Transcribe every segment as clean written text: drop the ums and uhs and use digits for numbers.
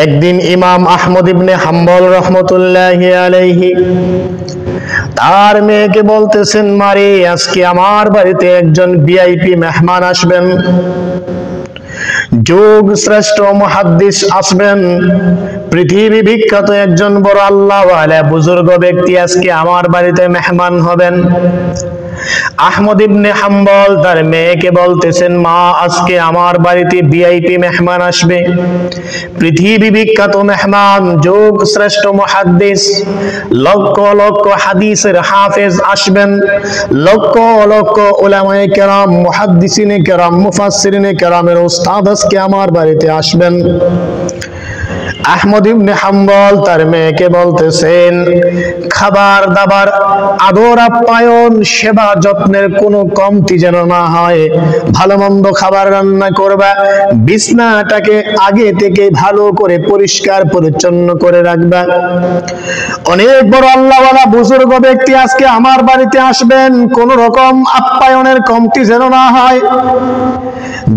একদিন ইমাম আহমদ ইবনে হাম্বল রহমতুল্লাহি আলাইহি তার মেয়েকে বলতেছেন, মারে আজকে আমার বাড়িতে একজন ভিআইপি মেহমান আসবেন, যুগ শ্রেষ্ঠ মুহাদ্দিস আসবেন, পৃথিবী বিখ্যাত একজন বড় আল্লাহওয়ালা বুজুর্গ ব্যক্তি আজকে আমার বাড়িতে মেহমান হবেন। আহমদ ইবনে হাম্বল তার মেয়েকে বলতেছেন, মা আজকে আমার বাড়িতে ভিআইপি মেহমান আসবে, পৃথিবী বিখ্যাত মেহমান, যুগ শ্রেষ্ঠ মুহাদ্দিস, লক্ষ লক্ষ হাদিসের হাফেজ আসবেন, লক্ষ লক্ষ উলামায়ে কেরাম, মুহাদ্দিসিনে কেরাম, মুফাসসিরিনে কেরামের উস্তাদ আজকে আমার বাড়িতে আসবেন। আহমদ ইবনে হাম্বল তার মেয়েকে বলতেছেন, খাবার দাবার, আদর আপ্যায়ন, সেবা যত্নের কোনো কমতি যেন না হয়, ভালো মন্দ খাবার রান্না করবা, বিছনাটাকে আগে থেকে ভালো করে পরিষ্কার পরিচ্ছন্ন করে রাখবা। অনেক বড় আল্লাহওয়ালা বুজুর্গ ব্যক্তি আজকে আমার বাড়িতে আসবেন, কোন রকম আপ্যায়নের কমতি যেন না হয়।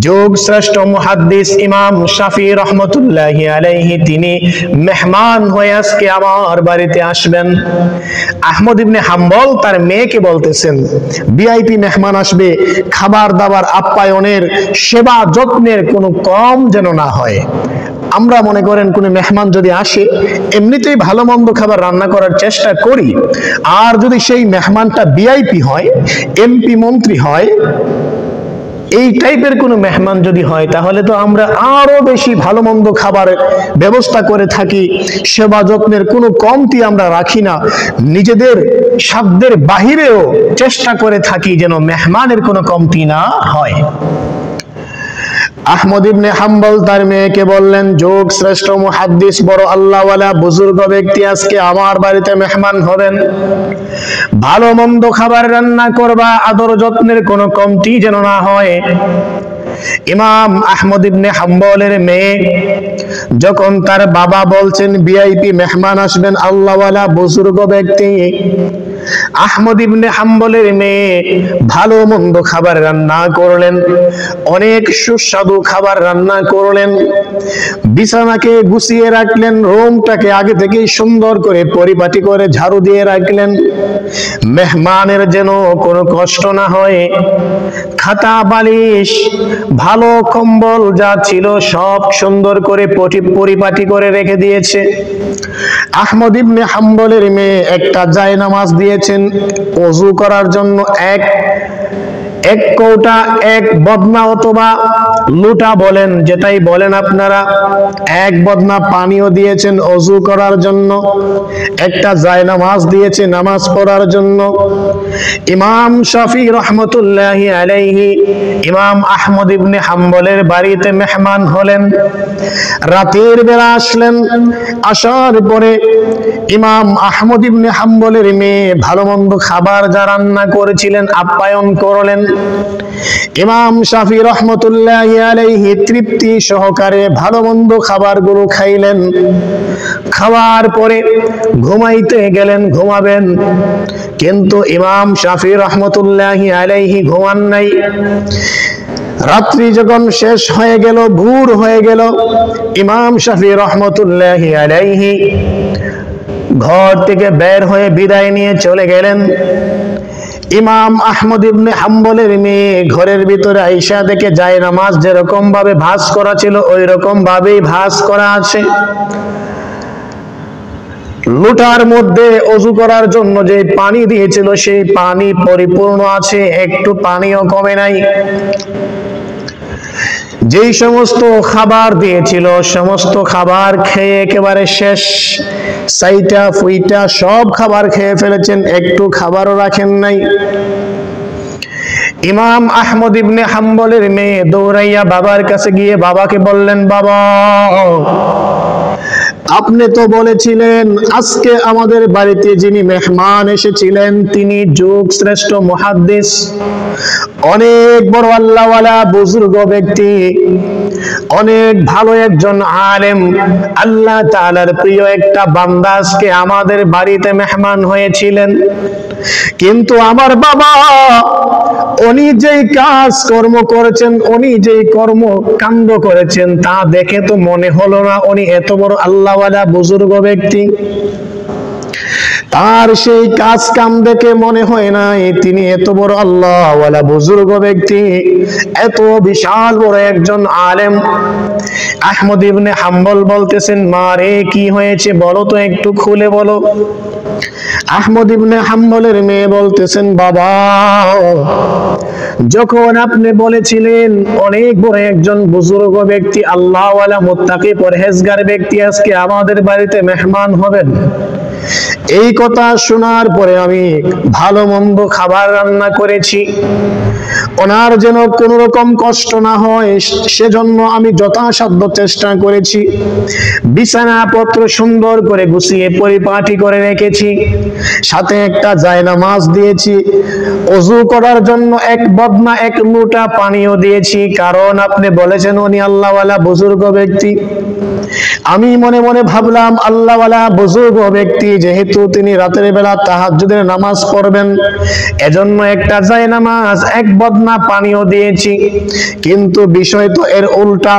যুগ শ্রেষ্ঠ মুহাদ্দিস ইমাম শাফি রহমতুল্লাহি আলাইহি তিনি মেহমান হয়ে আজকে আমার বাড়িতে আসবেন। আহমদ ইবনে হাম্বল তার মেয়েকে বলতেছেন, ভিআইপি মেহমান আসবে, খাবার দাবার আপ্যায়নের সেবা যত্নের কোনো কম যেন না হয়। আমরা মনে করেন কোন মেহমান যদি আসে, এমনিতেই ভালো মন্দ খাবার রান্না করার চেষ্টা করি, আর যদি সেই মেহমানটা ভিআইপি হয়, এমপি মন্ত্রী হয়, এই টাইপের কোনো মেহমান যদি হয়, তাহলে তো আমরা আরো বেশি ভালো মন্দ খাবার ব্যবস্থা করে থাকি, সেবা যত্নের কোনো কমতি আমরা রাখি না, নিজেদের সাধ্যের বাহিরেও চেষ্টা করে থাকি যেন মেহমানের কোনো কমতি না হয়। আহমদ ইবনে হাম্বল তার মেয়েকে বললেন, যুগ শ্রেষ্ঠ মুহাদ্দিস বড় আল্লাহওয়ালা বুজুর্গ ব্যক্তি আজকে আমার বাড়িতে মেহমান হবেন, ভালো মন্দ খাবার রান্না করবা, আদর যত্নের কোনো কমতি যেন না হয়। ইমাম আহমদ ইবনে হাম্বলের মেয়ে যখন তার বাবা বলছেন ভিআইপি মেহমান আসবেন, আল্লাহওয়ালা বুজুর্গ ব্যক্তি, আহমদ ইবনে হাম্বলের মেয়ে ভালো মন্দ খাবার রান্না করলেন, অনেক সুস্বাদু খাবার রান্না করলেন, বিছানাকে গুছিয়ে রাখলেন, রুমটাকে আগে থেকেই সুন্দর করে পরিপাটি করে ঝাড়ু দিয়ে রাখলেন, মেহমানের যেন কোনো কষ্ট না হয়, খাতা বালিশ ভালো কম্বল যা ছিল সব সুন্দর করে পরিপাটি করে রেখে দিয়েছে। আহমদ ইবনে হাম্বলের মেয়ে একটা জায়নামাজ দিয়েছেন ওযু করার জন্য, এক কৌটা, এক বদনা অথবা লুটা বলেন, যেটাই বলেন আপনারা, এক বদনা পানিও দিয়েছেন ওযু করার জন্য, একটা জায়নামাজ দিয়েছে নামাজ পড়ার জন্য। ইমাম শাফি রহমতুল্লাহি আলাইহি ইমাম আহমদ ইবনে হাম্বলের বাড়িতে মেহমান হলেন, রাতের বেলা আসলেন, আসার পরে ইমাম আহমদ ইবনে হাম্বলের মেয়ে ভালো মন্দ খাবার যা রান্না করেছিলেন আপ্যায়ন করলেন। ইমাম শাফি রহমতুল্লাহি আলাইহি তৃপ্তি সহকারে ভালো মন্দ খাবারগুলো খাইলেন, খাওয়ার পরে ঘুমাইতে গেলেন, ঘুমাবেন, কিন্তু ইমাম শাফি রহমতুল্লাহি আলাইহি ঘুমান নাই। রাত্রি যখন শেষ হয়ে গেল, ভোর হয়ে গেল, ইমাম শাফি রহমতুল্লাহি আলাইহি ঘর থেকে বের হয়ে বিদায় নিয়ে চলে গেলেন। ইমাম আহমদ ইবনে হাম্বলের মেয়ে ঘরের ভিতরে আয়েশা দেখে জায়নামাজ যেরকম ভাবে ভাঁজ করা ছিল ওই রকম ভাবেই ভাঁজ করা আছে, লুটার মধ্যে ওযু করার জন্য যে পানি দিয়েছিল সেই পানি পরিপূর্ণ আছে, একটু পানিও কমে নাই। যেই সমস্ত খাবার দিয়েছিল সমস্ত খাবার খেয়ে একেবারে শেষ, সাইটা ফুইটা সব খাবার খেয়ে ফেলেছেন, একটু খাবারও রাখেন নাই। ইমাম আহমদ ইবনে হাম্বলের মেয়ে দৌড়াইয়া বাবার কাছে গিয়ে বাবাকে বললেন, বাবা আপনি তো বলেছিলেন আজকে আমাদের বাড়িতে যিনি মেহমান এসেছিলেন তিনি যুগ শ্রেষ্ঠ মুহাদ্দিস, অনেক বড় আল্লাহওয়ালা বুজুর্গ ব্যক্তি, অনেক ভালো একজন আলেম, আল্লাহ তাআলার প্রিয় একটা বান্দা আজকে আমাদের বাড়িতে মেহমান হয়েছিলেন। কিন্তু আমার বাবা উনি যেই কাজ কর্ম করেছেন, উনি যেই কর্মকাণ্ড করেছেন, তা দেখে তো মনে হলো না উনি এত বড় আল্লাহওয়ালা বুজুর্গ ব্যক্তি। তার সেই কাজ কাম দেখে মনে হয় না তিনি এত বড় আল্লাহওয়ালা বুজুর্গ ব্যক্তি, এত বিশাল বড় একজন আলেম। আহমদ ইবনে হাম্বল বলতেছেন, মা রে কি হয়েছে বলো তো, একটু খুলে বলো। আহমদ ইবনে হাম্বলের মেয়ে বলতেছেন, বাবা যখন আপনি বলেছিলেন অনেক বড় একজন বুজুর্গ ব্যক্তি, আল্লাহওয়ালা মুত্তাকি পরহেজগার ব্যক্তি আজকে আমাদের বাড়িতে মেহমান হবেন, এই কথা শোনার পরে আমি ভালো মন্দ খাবার রান্না করেছি, ওনার যেন কোনো রকম কষ্ট না হয় সেজন্য আমি যথাসাধ্য চেষ্টা করেছি। বিছানাপত্র সুন্দর করে গুছিয়ে পরিপাটি করে রেখেছি, সাথে একটা জায়নামাজ দিয়েছি, ওযু করার জন্য এক বদনা এক লোটা পানিও দিয়েছি, কারণ আপনি বলেছেন উনি আল্লাহওয়ালা বুজুর্গ ব্যক্তি। আমি মনে মনে ভাবলাম আল্লাহওয়ালা বুজুর্গ ব্যক্তি যেহেতু তিনি রাতের বেলা তাহাজ্জুদের নামাজ পড়বেন, এজন্য একটা জায়নামাজ এক বদনা পানিও দিয়েছি। কিন্তু বিষয় তো এর উল্টা।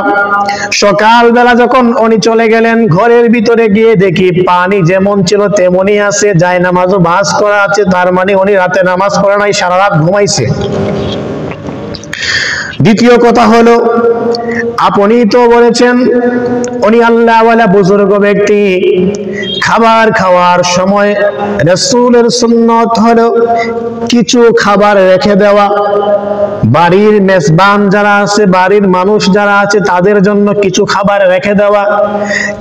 সকালবেলা যখন উনি চলে গেলেন, ঘরের ভিতরে গিয়ে দেখি পানি যেমন ছিল তেমনই আছে, জায়নামাজও ভাঁজ করা আছে, তার মানে উনি রাতে নামাজ পড়ে নাই, সারা রাত ঘুমাইছে। দ্বিতীয় কথা হলো, আপনি তো বলেছেন উনি আল্লাহওয়ালা বুজুর্গ ব্যক্তি, খাবার খাওয়ার সময় রাসূলের সুন্নত হলো কিছু খাবার রেখে দেওয়া, বাড়ির মেজবান যারা আছে, বাড়ির মানুষ যারা আছে তাদের জন্য কিছু খাবার রেখে দেওয়া।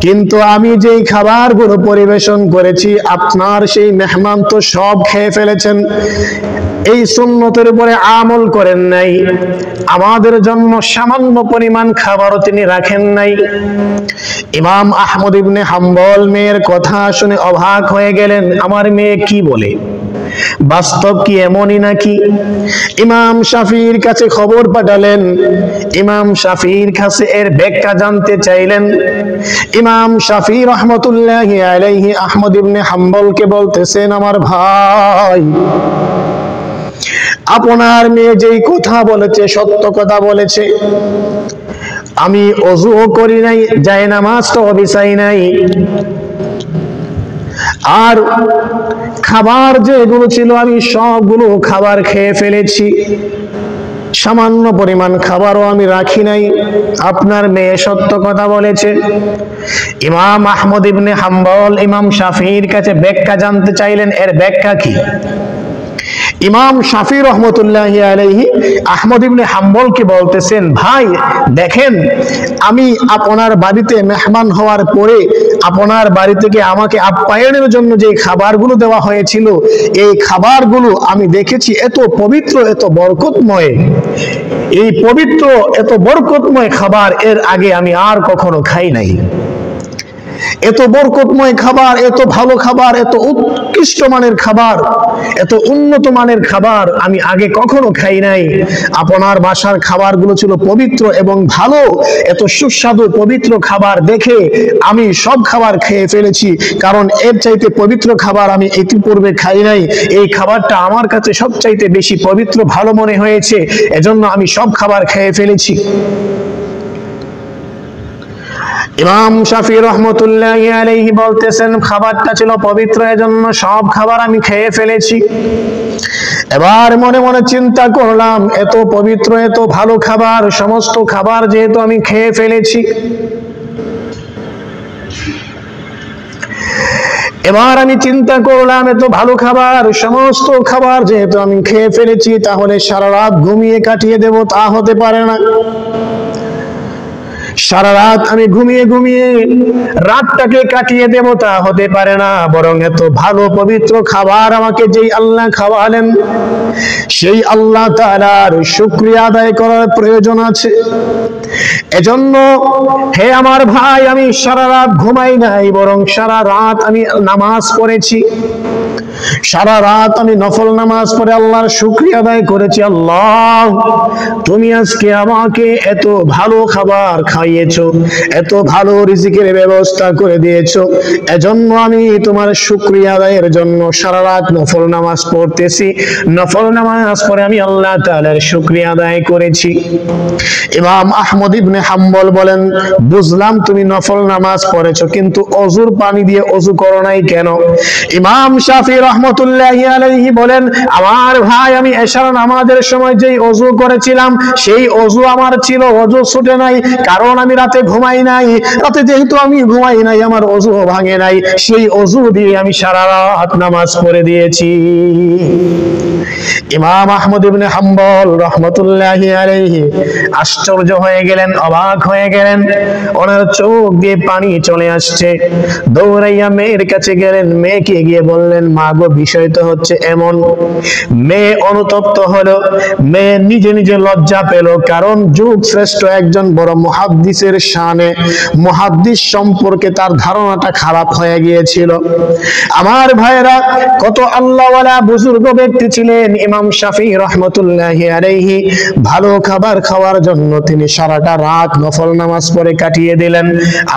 কিন্তু আমি যেই খাবারগুলো পরিবেশন করেছি আপনার সেই মেহমান তো সব খেয়ে ফেলেছেন, এই সুন্নতের উপরে আমল করেন নাই, আমাদের জন্য সামান্য পরিমাণ খাবারও তিনি রাখেন নাই। ইমাম আহমদ ইবনে হাম্বল মেয়ের কথা শুনে অবাক হয়ে গেলেন, আমার মেয়ে কি বলে, বাস্তব কি এমনই নাকি? ইমাম শাফির কাছে খবর পাঠালেন, ইমাম শাফির কাছে এর ব্যাখ্যা জানতে চাইলেন। ইমাম শাফি রহমতুল্লাহি আলাইহি আহমদ ইবনে হাম্বলকে বলতেছেন, আমার ভাই আপনার মেয়ে যেই কথা বলেছে সত্য কথা বলেছে, আমি ওযুও করি নাই, জায়নামাজটাও বিছাই নাই, আর খাবার যেগুলো ছিল আমি সবগুলো খাবার খেয়ে ফেলেছি, সামান্য পরিমাণ খাবারও আমি রাখি নাই, আপনার মেয়ে সত্য কথা বলেছে। ইমাম আহমদ ইবনে হাম্বল ইমাম শাফির কাছে ব্যাখ্যা জানতে চাইলেন, এর ব্যাখ্যা কি? ইমাম শাফি রহমতুল্লাহি আলাইহি আহমদ ইবনে হাম্বলকে বলতেছেন, ভাই দেখেন, আমি আপনার বাড়িতে মেহমান হওয়ার পরে আপনার বাড়ি থেকে আমাকে আপ্যায়নের জন্য যে খাবারগুলো দেওয়া হয়েছিল, এই খাবারগুলো আমি দেখেছি এত পবিত্র, এত বরকতময়, এই পবিত্র এত বরকতময় খাবার এর আগে আমি আর কখনো খাই নাই। এত বরকতময় খাবার, এত ভালো খাবার, এত উৎকৃষ্ট মানের খাবার, এত উন্নত মানের খাবার আমি আগে কখনো খাই নাই। আপনার বাসার খাবারগুলো ছিল পবিত্র এবং ভালো, এত সুস্বাদু পবিত্র খাবার দেখে আমি সব খাবার খেয়ে ফেলেছি, কারণ এর চাইতে পবিত্র খাবার আমি ইতিপূর্বে খাই নাই। এই খাবারটা আমার কাছে সবচাইতে বেশি পবিত্র ভালো মনে হয়েছে, এজন্য আমি সব খাবার খেয়ে ফেলেছি। ইমাম শাফি রহমতুল্লাহি আলাইহি বলতেছেন, খাবারটা ছিল পবিত্র, এজন্য সব খাবার আমি খেয়ে ফেলেছি। এবার মনে মনে চিন্তা করলাম, এত পবিত্র এত ভালো খাবার, সমস্ত খাবার যেহেতু আমি খেয়ে ফেলেছি, এবার আমি চিন্তা করলাম এত ভালো খাবার, সমস্ত খাবার যেহেতু আমি খেয়ে ফেলেছি, তাহলে সারা রাত ঘুমিয়ে কাটিয়ে দেব, তা হতে পারে না। সারা রাত আমি ঘুমিয়ে ঘুমিয়ে রাতটাকে কাটিয়ে দেব, তা হতে পারে না। বরং এত ভালো পবিত্র খাবার আমাকে যেই আল্লাহ খাওয়ালেন, সেই আল্লাহ তাআলার শুকরিয়া আদায় করার প্রয়োজন আছে। এজন্য হে আমার ভাই, আমি সারা রাত ঘুমাই নাই, বরং সারা রাত আমি নামাজ পড়েছি। সারা রাত আমি নফল নামাজ পড়ে আল্লাহর শুকরিয়া আদায় করেছি। আল্লাহ, তুমি আজকে আমাকে এত ভালো খাবার খাইয়েছো, এত ভালো রিজিকের ব্যবস্থা করে দিয়েছো, এজন্য আমি তোমার শুকরিয়া আদায়ের জন্য সারা রাত নফল নামাজ পড়তেছি। নফল নামাজ পড়ে আমি আল্লাহ তাআলার শুকরিয়া আদায় করেছি। ইমাম আহমদ ইবনে হাম্বল বলেন, বুঝলাম তুমি নফল নামাজ পড়েছো, কিন্তু অজুর পানি দিয়ে অজু করো নাই কেন? ইমাম শাফি রাহমাতুল্লাহি আলাইহি বলেন, আমার ভাই, আমি এশার নামাজের সময় যেই অজু করেছিলাম সেই অজু আমার ছিল, অজু ছুটে নাই, কারণ আমি রাতে ঘুমাই নাই। রাতে যেহেতু আমি ঘুমাই নাই, আমার অজু ভাঙে নাই, সেই অজু দিয়ে আমি সারা রাত নামাজ পড়ে দিয়েছি। ইমাম আহমদ ইবনে হাম্বল রাহমাতুল্লাহি আলাইহি আশ্চর্য হয়ে গেলেন, অবাক হয়ে গেলেন, ওনার চোখ দিয়ে পানি চলে আসছে। দৌড়াইয়া মেয়ের কাছে গেলেন, মেয়েকে গিয়ে বললেন, মা গো, বিষয় তো হচ্ছে এমন। মেয়ে অনুতপ্ত হলো, মেয়ে নিজে নিজে লজ্জা পেল, কারণ যুগ শ্রেষ্ঠ একজন বড় মুহাদ্দিসের শানে মুহাদ্দিস সম্পর্কে তার ধারণাটা খারাপ হয়ে গিয়েছিল। আমার ভাইরা, কত আল্লাহওয়ালা বুজুর্গ ব্যক্তি ছিলেন। ইমাম শাফি রাহমাতুল্লাহি আলাইহি ভালো খাবার খাওয়ার জন্য তিনি সারাটা রাত নফল নামাজ পড়ে কাটিয়ে দিলেন।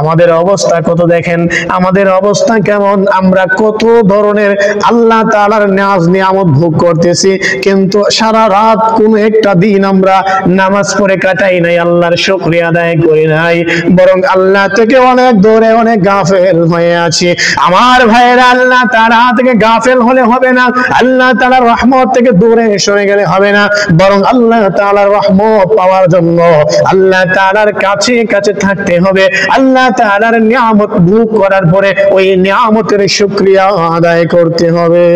আমাদের অবস্থা কত দেখেন, আমাদের অবস্থা কেমন? আমরা কত ধরনের আল্লাহ তাআলার নাজ নিয়ামত ভোগ করতেছি, কিন্তু সারা রাত কোন একটা দিন আমরা নামাজ পড়ে কাটাই নাই, আল্লাহর শুকরিয়া আদায় করি নাই, বরং আল্লাহ থেকে অনেক দূরে, অনেক গাফেল হয়ে আছি। আমার ভাইয়েরা, আল্লাহ তাআলা থেকে গাফেল হলে হবে না, আল্লাহ তাআলার রহমত থেকে দূরে সরে গেলে হবে না, বরং আল্লাহ তাআলার রহমত পাওয়ার জন্য আল্লাহ তাআলার কাছে কাছে থাকতে হবে। আল্লাহ তাআলার নিয়ামত ভোগ করার পরে ওই নিয়ামতের শুকরিয়া আদায় করতে হবে।